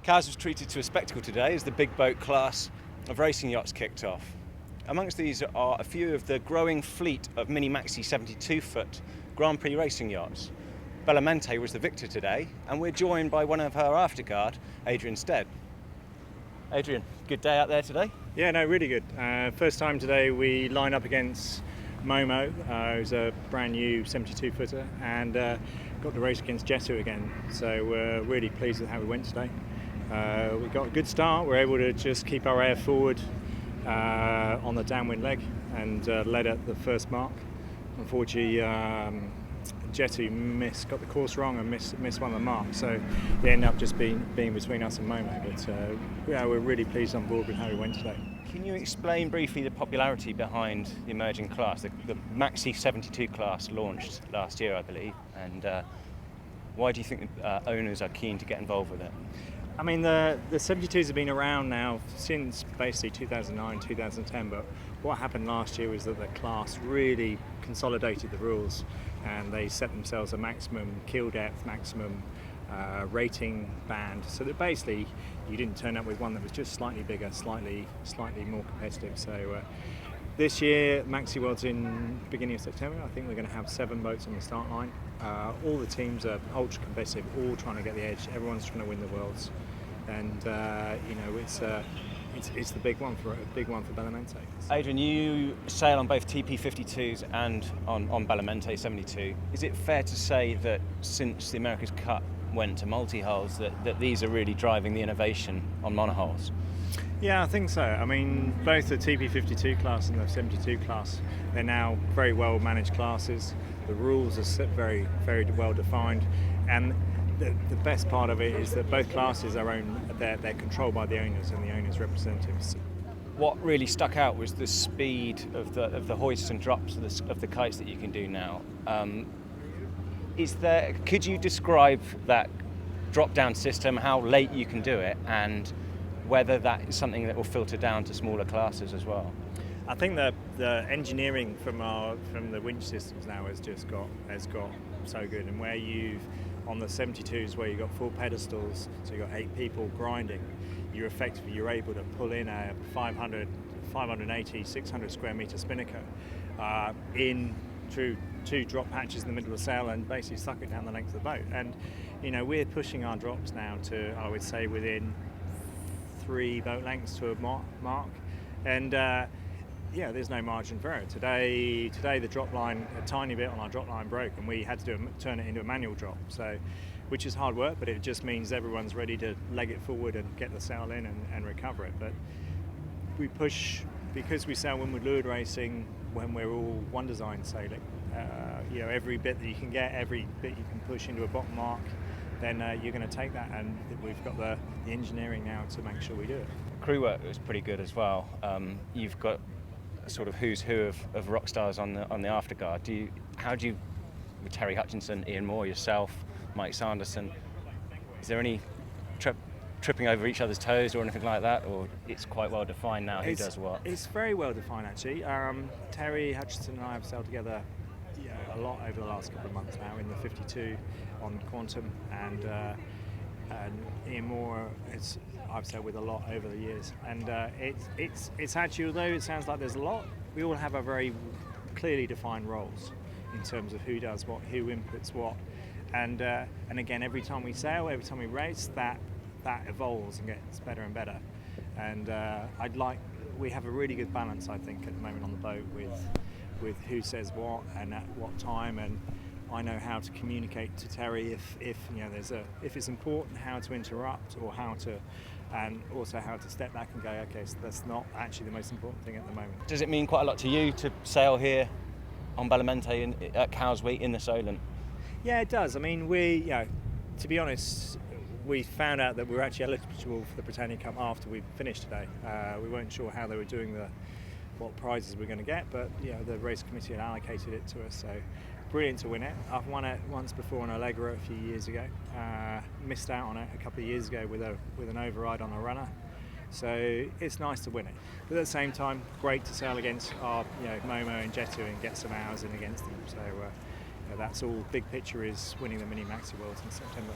Cowes was treated to a spectacle today as the big boat class of racing yachts kicked off. Amongst these are a few of the growing fleet of mini Maxi 72-foot Grand Prix racing yachts. Bella Mente was the victor today, and we're joined by one of her Afterguard, Adrian Stead. Adrian, good day out there today? Yeah, no, really good. First time today we line up against Momo, who's a brand new 72-footer, and got to race against Jettu again. So we're really pleased with how we went today. We got a good start. We're able to just keep our air forward on the downwind leg and led at the first mark. Unfortunately, Jettu got the course wrong and missed one of the marks, so they ended up just being between us and Momo. But yeah, we're really pleased on board with how we went today. Can you explain briefly the popularity behind the emerging class? The Maxi 72 class launched last year, I believe, and why do you think owners are keen to get involved with it? I mean, the 72s have been around now since basically 2009, 2010, but what happened last year was that the class really consolidated the rules and they set themselves a maximum keel depth, maximum rating band, so that basically you didn't turn up with one that was just slightly bigger, slightly more competitive. So this year, Maxi World's in the beginning of September. I think we're going to have 7 boats on the start line. All the teams are ultra competitive, all trying to get the edge. Everyone's trying to win the Worlds, and you know, it's the big one for Bella Mente. Adrian, you sail on both TP52s and on Bella Mente 72. Is it fair to say that since the America's Cup went to multi-hulls that these are really driving the innovation on monohulls? Yeah, I think so. I mean, both the TP52 class and the 72 class, they're now very well managed classes. The rules are very, very well defined, and the best part of it is that both classes are they're controlled by the owners and the owners' representatives. What really stuck out was the speed of the hoists and drops of the kites that you can do now. Could you describe that drop-down system, how late you can do it, and whether that is something that will filter down to smaller classes as well? I think the engineering from the winch systems now has got so good, and where on the 72s where you've got 4 pedestals, so you've got 8 people grinding, you're able to pull in a 580, 600 square metre spinnaker in through 2 drop hatches in the middle of the sail and basically suck it down the length of the boat. And you know, we're pushing our drops now to, I would say, within 3 boat lengths to a mark, and yeah, there's no margin for error. Today the drop line, a tiny bit on our drop line broke, and we had to turn it into a manual drop. So, which is hard work, but it just means everyone's ready to leg it forward and get the sail in and recover it. But we push, because we sail windward leeward racing when we're all one design sailing. You know, every bit that you can get, every bit you can push into a bottom mark, then you're going to take that, and we've got the engineering now to make sure we do it. Crew work was pretty good as well. You've got a sort of who's who of rock stars on the Afterguard. How do you, with Terry Hutchinson, Ian Moore, yourself, Mike Sanderson, is there any tripping over each other's toes or anything like that, or it's quite well defined now who does what? It's very well defined actually. Terry Hutchinson and I have sailed together a lot over the last couple of months now in the 52 on Quantum, and Ian Moore I've sailed with a lot over the years, and it's actually, although it sounds like there's a lot, we all have a very clearly defined roles in terms of who does what, who inputs what, and again, every time we sail, every time we race, that evolves and gets better and better, and we have a really good balance, I think, at the moment on the boat with who says what and at what time, and I know how to communicate to Terry if you know if it's important, how to interrupt, or and also how to step back and go, okay, so that's not actually the most important thing at the moment. Does it mean quite a lot to you to sail here on Bella Mente at Cowes in the Solent? Yeah, it does. I mean, to be honest, we found out that we were actually eligible for the Britannia Cup after we finished today. We weren't sure how they were doing what prizes we were going to get, but you know, the race committee had allocated it to us, so brilliant to win it. I've won it once before on Allegra a few years ago. Missed out on it a couple of years ago with an override on a runner. So it's nice to win it. But at the same time, great to sail against our Momo and Jettu and get some hours in against them. So that's all. Big picture is winning the Mini Maxi Worlds in September.